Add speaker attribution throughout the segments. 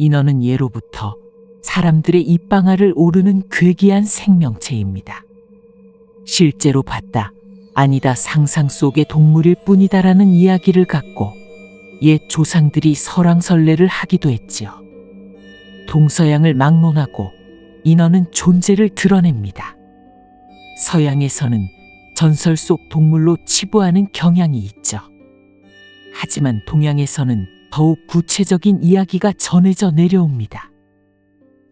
Speaker 1: 인어는 예로부터 사람들의 입방아를 오르는 괴기한 생명체입니다. 실제로 봤다, 아니다 상상 속의 동물일 뿐이다라는 이야기를 갖고 옛 조상들이 설왕설래를 하기도 했지요. 동서양을 막론하고 인어는 존재를 드러냅니다. 서양에서는 전설 속 동물로 치부하는 경향이 있죠. 하지만 동양에서는 더욱 구체적인 이야기가 전해져 내려옵니다.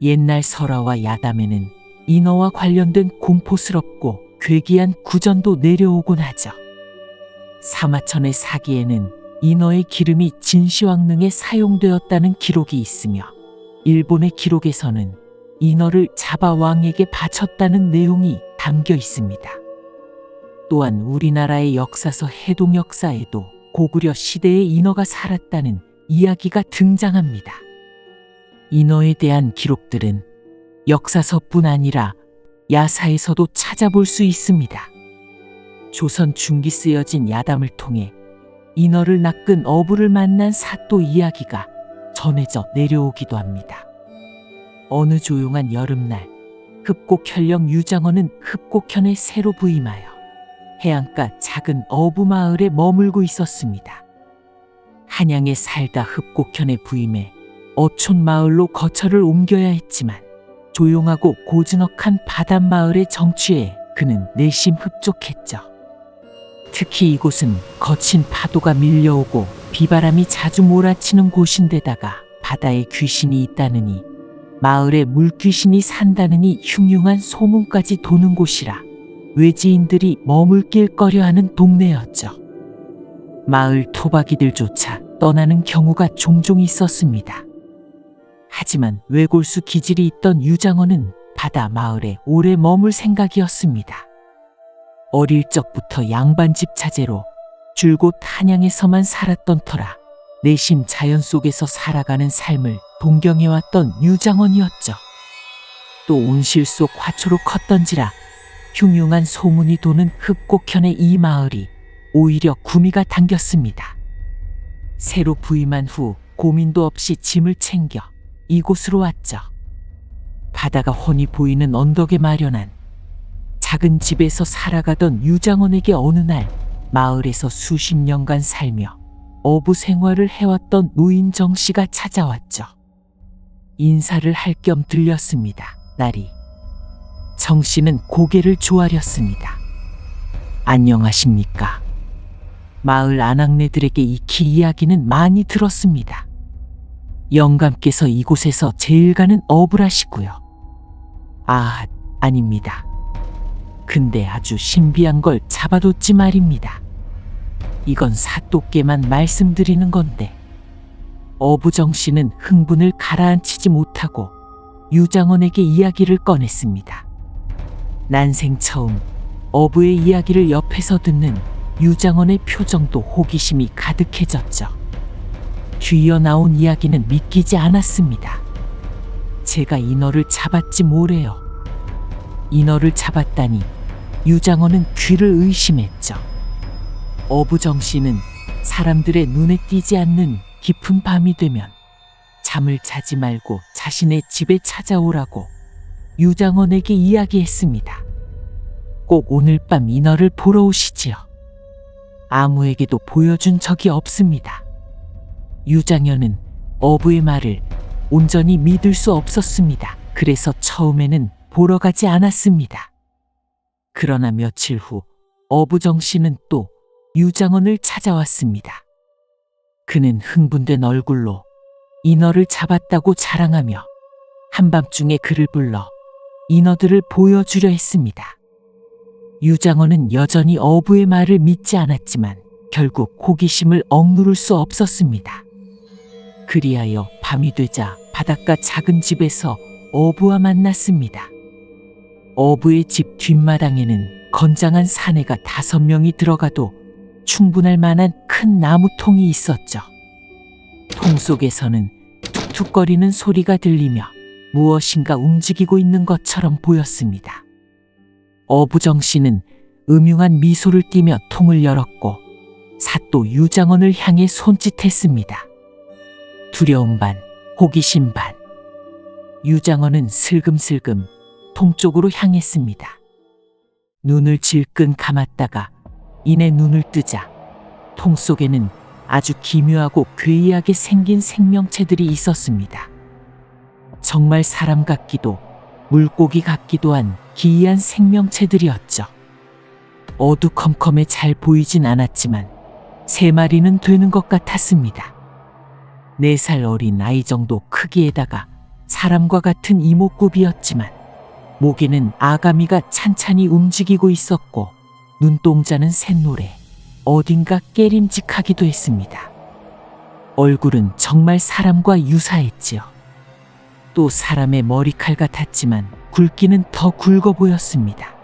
Speaker 1: 옛날 설화와 야담에는 인어와 관련된 공포스럽고 괴기한 구전도 내려오곤 하죠. 사마천의 사기에는 인어의 기름이 진시황릉에 사용되었다는 기록이 있으며 일본의 기록에서는 인어를 잡아 왕에게 바쳤다는 내용이 담겨 있습니다. 또한 우리나라의 역사서 해동역사에도 고구려 시대에 인어가 살았다는 이야기가 등장합니다. 인어에 대한 기록들은 역사서뿐 아니라 야사에서도 찾아볼 수 있습니다. 조선 중기 쓰여진 야담을 통해 인어를 낚은 어부를 만난 사또 이야기가 전해져 내려오기도 합니다. 어느 조용한 여름날, 흡곡현령 유장원은 흡곡현에 새로 부임하여 해안가 작은 어부 마을에 머물고 있었습니다. 한양에 살다 흡곡현에 부임해 어촌 마을로 거처를 옮겨야 했지만 조용하고 고즈넉한 바닷마을의 정취에 그는 내심 흡족했죠. 특히 이곳은 거친 파도가 밀려오고 비바람이 자주 몰아치는 곳인데다가 바다에 귀신이 있다느니 마을에 물귀신이 산다느니 흉흉한 소문까지 도는 곳이라 외지인들이 머물길거려하는 동네였죠. 마을 토박이들조차 떠나는 경우가 종종 있었습니다. 하지만 외골수 기질이 있던 유장원은 바다 마을에 오래 머물 생각이었습니다. 어릴 적부터 양반집 자제로 줄곧 한양에서만 살았던 터라 내심 자연 속에서 살아가는 삶을 동경해왔던 유장원이었죠. 또 온실 속 화초로 컸던지라 흉흉한 소문이 도는 흡곡현의 이 마을이 오히려 구미가 당겼습니다. 새로 부임한 후 고민도 없이 짐을 챙겨 이곳으로 왔죠. 바다가 훤히 보이는 언덕에 마련한 작은 집에서 살아가던 유장원에게 어느 날 마을에서 수십 년간 살며 어부 생활을 해왔던 노인 정 씨가 찾아왔죠. 인사를 할 겸 들렸습니다. 날이. 정 씨는 고개를 조아렸습니다. 안녕하십니까. 마을 아낙네들에게 익히 이야기는 많이 들었습니다. 영감께서 이곳에서 제일 가는 어부라시고요. 아, 아닙니다. 근데 아주 신비한 걸 잡아뒀지 말입니다. 이건 사또께만 말씀드리는 건데. 어부정 씨는 흥분을 가라앉히지 못하고 유장원에게 이야기를 꺼냈습니다. 난생 처음 어부의 이야기를 옆에서 듣는 유장원의 표정도 호기심이 가득해졌죠. 뒤이어 나온 이야기는 믿기지 않았습니다. 제가 인어를 잡았지 뭐래요. 인어를 잡았다니 유장원은 귀를 의심했죠. 어부정 씨는 사람들의 눈에 띄지 않는 깊은 밤이 되면 잠을 자지 말고 자신의 집에 찾아오라고 유장원에게 이야기했습니다. 꼭 오늘 밤 인어를 보러 오시지요. 아무에게도 보여준 적이 없습니다. 유장현은 어부의 말을 온전히 믿을 수 없었습니다. 그래서 처음에는 보러 가지 않았습니다. 그러나 며칠 후 어부정 씨는 또 유장원을 찾아왔습니다. 그는 흥분된 얼굴로 인어를 잡았다고 자랑하며 한밤중에 그를 불러 인어들을 보여주려 했습니다. 유장원은 여전히 어부의 말을 믿지 않았지만 결국 호기심을 억누를 수 없었습니다. 그리하여 밤이 되자 바닷가 작은 집에서 어부와 만났습니다. 어부의 집 뒷마당에는 건장한 사내가 5명이 들어가도 충분할 만한 큰 나무통이 있었죠. 통 속에서는 툭툭거리는 소리가 들리며 무엇인가 움직이고 있는 것처럼 보였습니다. 어부정 씨는 음흉한 미소를 띠며 통을 열었고 사또 유장원을 향해 손짓했습니다. 두려움 반 호기심 반. 유장원은 슬금슬금 통 쪽으로 향했습니다. 눈을 질끈 감았다가 이내 눈을 뜨자 통 속에는 아주 기묘하고 괴이하게 생긴 생명체들이 있었습니다. 정말 사람 같기도 물고기 같기도 한 기이한 생명체들이었죠. 어두컴컴해 잘 보이진 않았지만 3마리는 되는 것 같았습니다. 4살 어린 아이 정도 크기에다가 사람과 같은 이목구비였지만 목에는 아가미가 찬찬히 움직이고 있었고 눈동자는 샛노래, 어딘가 깨림직하기도 했습니다. 얼굴은 정말 사람과 유사했지요. 또 사람의 머리칼 같았지만 굵기는 더 굵어 보였습니다.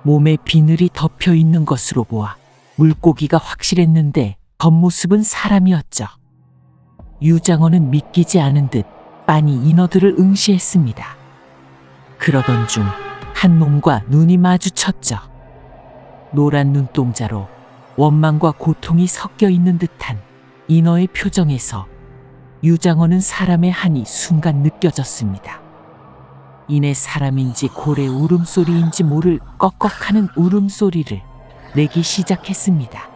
Speaker 1: 몸에 비늘이 덮여 있는 것으로 보아 물고기가 확실했는데 겉모습은 사람이었죠. 유장원은 믿기지 않은 듯 빤히 인어들을 응시했습니다. 그러던 중 한 놈과 눈이 마주쳤죠. 노란 눈동자로 원망과 고통이 섞여 있는 듯한 인어의 표정에서 유장원은 사람의 한이 순간 느껴졌습니다. 이내 사람인지 고래 울음소리인지 모를 꺽꺽하는 울음소리를 내기 시작했습니다.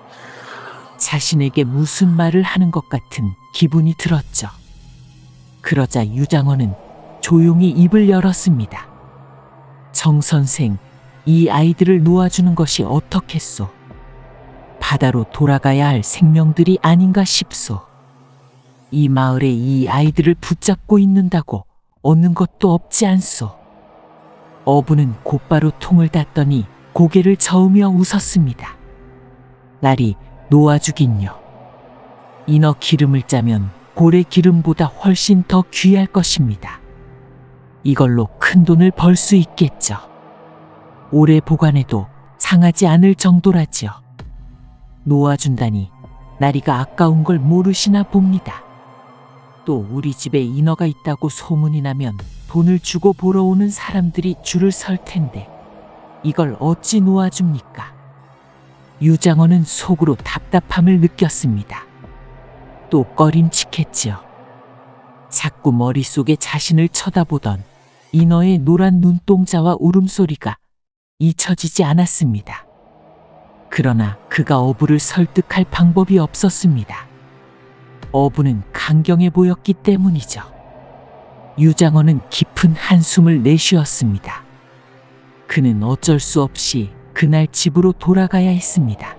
Speaker 1: 자신에게 무슨 말을 하는 것 같은 기분이 들었죠. 그러자 유장원은 조용히 입을 열었습니다. 정 선생, 이 아이들을 놓아주는 것이 어떻겠소? 바다로 돌아가야 할 생명들이 아닌가 싶소. 이 마을에 이 아이들을 붙잡고 있는다고 얻는 것도 없지 않소. 어부는 곧바로 통을 닫더니 고개를 저으며 웃었습니다. 날이 놓아주긴요. 인어 기름을 짜면 고래 기름보다 훨씬 더 귀할 것입니다. 이걸로 큰 돈을 벌 수 있겠죠. 오래 보관해도 상하지 않을 정도라지요. 놓아준다니 나리가 아까운 걸 모르시나 봅니다. 또 우리 집에 인어가 있다고 소문이 나면 돈을 주고 보러 오는 사람들이 줄을 설 텐데 이걸 어찌 놓아줍니까? 유장원은 속으로 답답함을 느꼈습니다. 또 꺼림칙했지요. 자꾸 머릿속에 자신을 쳐다보던 인어의 노란 눈동자와 울음소리가 잊혀지지 않았습니다. 그러나 그가 어부를 설득할 방법이 없었습니다. 어부는 강경해 보였기 때문이죠. 유장원은 깊은 한숨을 내쉬었습니다. 그는 어쩔 수 없이 그날 집으로 돌아가야 했습니다.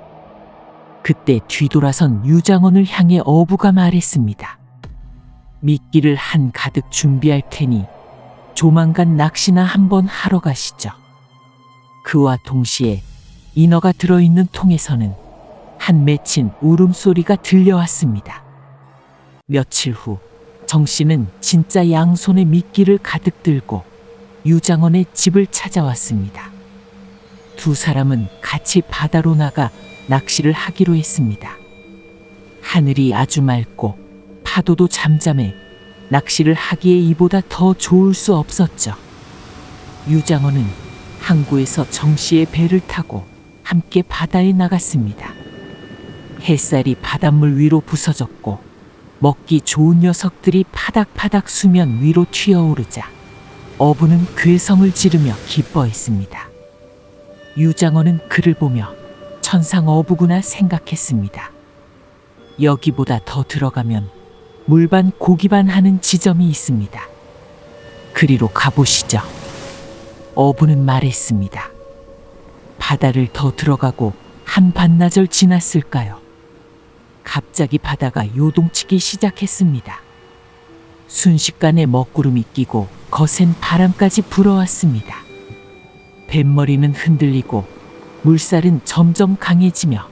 Speaker 1: 그때 뒤돌아선 유장원을 향해 어부가 말했습니다. 미끼를 한 가득 준비할 테니 조만간 낚시나 한번 하러 가시죠. 그와 동시에 인어가 들어있는 통에서는 한 맺힌 울음소리가 들려왔습니다. 며칠 후 정 씨는 진짜 양손에 미끼를 가득 들고 유장원의 집을 찾아왔습니다. 두 사람은 같이 바다로 나가 낚시를 하기로 했습니다. 하늘이 아주 맑고 파도도 잠잠해 낚시를 하기에 이보다 더 좋을 수 없었죠. 유장원은 항구에서 정 씨의 배를 타고 함께 바다에 나갔습니다. 햇살이 바닷물 위로 부서졌고 먹기 좋은 녀석들이 파닥파닥 수면 위로 튀어오르자 어부는 괴성을 지르며 기뻐했습니다. 유장원은 그를 보며 천상 어부구나 생각했습니다. 여기보다 더 들어가면 물반 고기반 하는 지점이 있습니다. 그리로 가보시죠. 어부는 말했습니다. 바다를 더 들어가고 한 반나절 지났을까요? 갑자기 바다가 요동치기 시작했습니다. 순식간에 먹구름이 끼고 거센 바람까지 불어왔습니다. 뱃머리는 흔들리고 물살은 점점 강해지며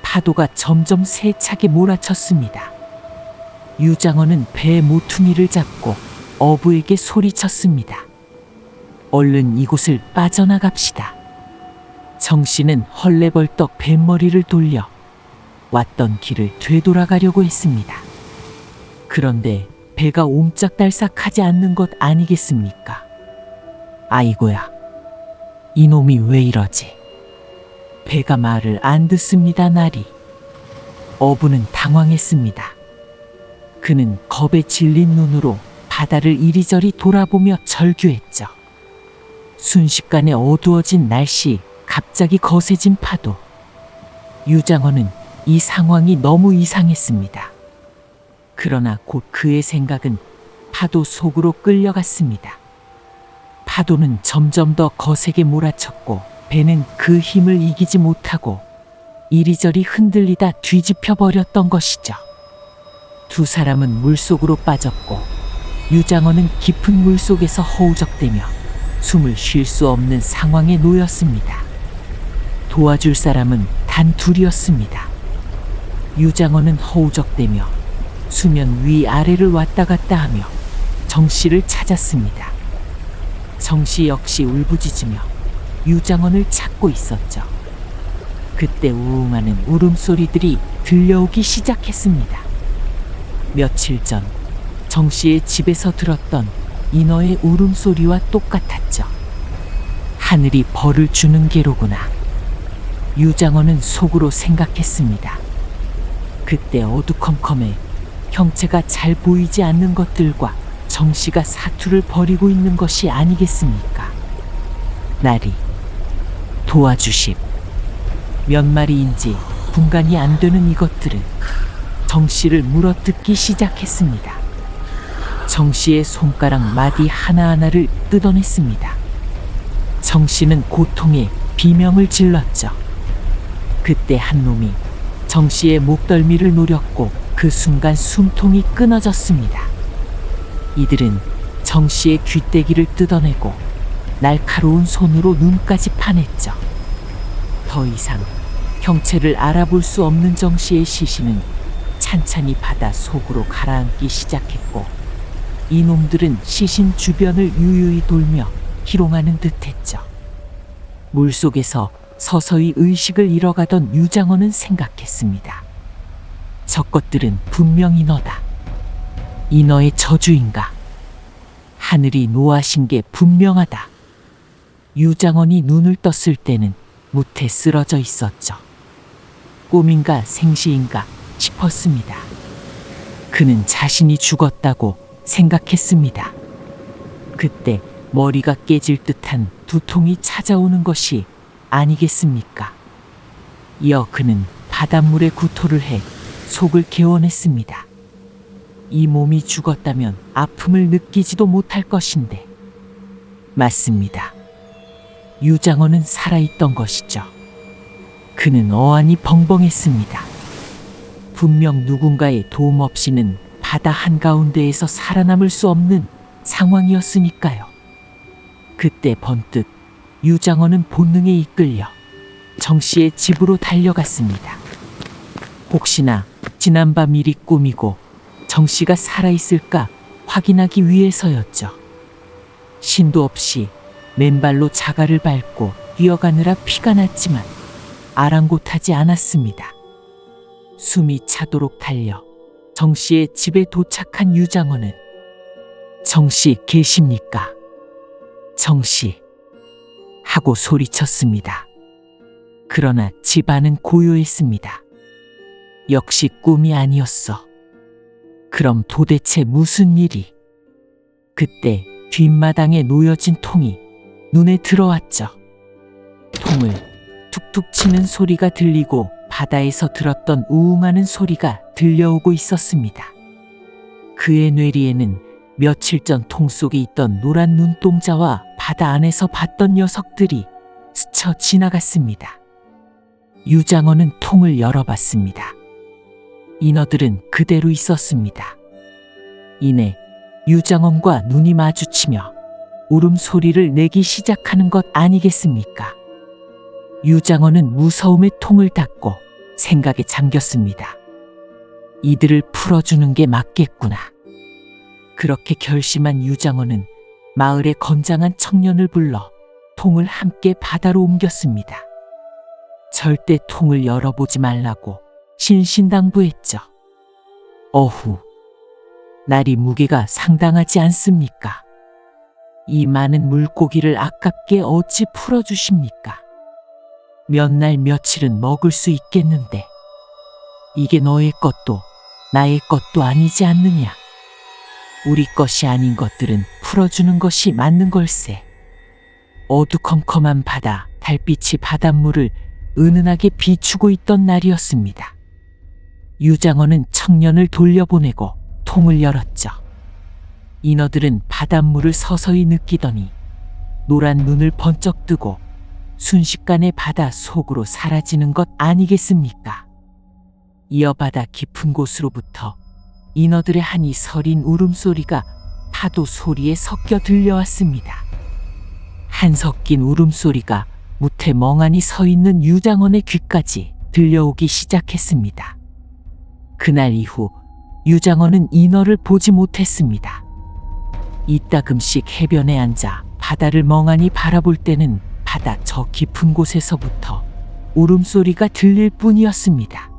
Speaker 1: 파도가 점점 세차게 몰아쳤습니다. 유장원은 배의 모퉁이를 잡고 어부에게 소리쳤습니다. 얼른 이곳을 빠져나갑시다. 정 씨는 헐레벌떡 뱃머리를 돌려 왔던 길을 되돌아가려고 했습니다. 그런데 배가 옴짝달싹하지 않는 것 아니겠습니까? 아이고야, 이놈이 왜 이러지? 배가 말을 안 듣습니다, 나리. 어부는 당황했습니다. 그는 겁에 질린 눈으로 바다를 이리저리 돌아보며 절규했죠. 순식간에 어두워진 날씨, 갑자기 거세진 파도. 유장원은 이 상황이 너무 이상했습니다. 그러나 곧 그의 생각은 파도 속으로 끌려갔습니다. 파도는 점점 더 거세게 몰아쳤고 배는 그 힘을 이기지 못하고 이리저리 흔들리다 뒤집혀 버렸던 것이죠. 두 사람은 물속으로 빠졌고 유장원은 깊은 물속에서 허우적대며 숨을 쉴 수 없는 상황에 놓였습니다. 도와줄 사람은 단 둘이었습니다. 유장원은 허우적대며 수면 위아래를 왔다 갔다 하며 정씨를 찾았습니다. 정씨 역시 울부짖으며 유장원을 찾고 있었죠. 그때 우웅하는 울음소리들이 들려오기 시작했습니다. 며칠 전 정씨의 집에서 들었던 인어의 울음소리와 똑같았죠. 하늘이 벌을 주는 게로구나. 유장원은 속으로 생각했습니다. 그때 어두컴컴해 형체가 잘 보이지 않는 것들과 정씨가 사투를 벌이고 있는 것이 아니겠습니까? 나리, 도와주십. 몇 마리인지 분간이 안 되는 이것들은 정씨를 물어뜯기 시작했습니다. 정씨의 손가락 마디 하나하나를 뜯어냈습니다. 정씨는 고통에 비명을 질렀죠. 그때 한 놈이 정씨의 목덜미를 노렸고 그 순간 숨통이 끊어졌습니다. 이들은 정씨의 귀때기를 뜯어내고 날카로운 손으로 눈까지 파냈죠. 더 이상 형체를 알아볼 수 없는 정씨의 시신은 찬찬히 바다 속으로 가라앉기 시작했고 이놈들은 시신 주변을 유유히 돌며 희롱하는 듯했죠. 물속에서 서서히 의식을 잃어가던 유장원은 생각했습니다. 저것들은 분명히 너다. 인어의 저주인가? 하늘이 노하신 게 분명하다. 유장원이 눈을 떴을 때는 무태 쓰러져 있었죠. 꿈인가 생시인가 싶었습니다. 그는 자신이 죽었다고 생각했습니다. 그때 머리가 깨질 듯한 두통이 찾아오는 것이 아니겠습니까? 이어 그는 바닷물에 구토를 해 속을 개원했습니다. 이 몸이 죽었다면 아픔을 느끼지도 못할 것인데. 맞습니다. 유장원은 살아있던 것이죠. 그는 어안이 벙벙했습니다. 분명 누군가의 도움 없이는 바다 한가운데에서 살아남을 수 없는 상황이었으니까요. 그때 번뜩 유장원은 본능에 이끌려 정씨의 집으로 달려갔습니다. 혹시나 지난밤 일이 꿈이고 정씨가 살아있을까 확인하기 위해서였죠. 신도 없이 맨발로 자갈을 밟고 뛰어가느라 피가 났지만 아랑곳하지 않았습니다. 숨이 차도록 달려 정씨의 집에 도착한 유장원은 정씨 계십니까? 정씨 하고 소리쳤습니다. 그러나 집 안은 고요했습니다. 역시 꿈이 아니었어. 그럼 도대체 무슨 일이? 그때 뒷마당에 놓여진 통이 눈에 들어왔죠. 통을 툭툭 치는 소리가 들리고 바다에서 들었던 우웅하는 소리가 들려오고 있었습니다. 그의 뇌리에는 며칠 전 통 속에 있던 노란 눈동자와 바다 안에서 봤던 녀석들이 스쳐 지나갔습니다. 유장원은 통을 열어봤습니다. 인어들은 그대로 있었습니다. 이내 유장원과 눈이 마주치며 울음소리를 내기 시작하는 것 아니겠습니까? 유장원은 무서움에 통을 닫고 생각에 잠겼습니다. 이들을 풀어주는 게 맞겠구나. 그렇게 결심한 유장원은 마을의 건장한 청년을 불러 통을 함께 바다로 옮겼습니다. 절대 통을 열어보지 말라고 신신당부했죠. 어후, 날이 무게가 상당하지 않습니까? 이 많은 물고기를 아깝게 어찌 풀어주십니까? 몇 날 며칠은 먹을 수 있겠는데 이게 너의 것도 나의 것도 아니지 않느냐. 우리 것이 아닌 것들은 풀어주는 것이 맞는 걸세. 어두컴컴한 바다, 달빛이 바닷물을 은은하게 비추고 있던 날이었습니다. 유장원은 청년을 돌려보내고 통을 열었죠. 인어들은 바닷물을 서서히 느끼더니 노란 눈을 번쩍 뜨고 순식간에 바다 속으로 사라지는 것 아니겠습니까? 이어 바다 깊은 곳으로부터 인어들의 한이 서린 울음소리가 파도 소리에 섞여 들려왔습니다. 한 섞인 울음소리가 무태 멍하니 서 있는 유장원의 귀까지 들려오기 시작했습니다. 그날 이후 유장원은 인어를 보지 못했습니다. 이따금씩 해변에 앉아 바다를 멍하니 바라볼 때는 바다 저 깊은 곳에서부터 울음소리가 들릴 뿐이었습니다.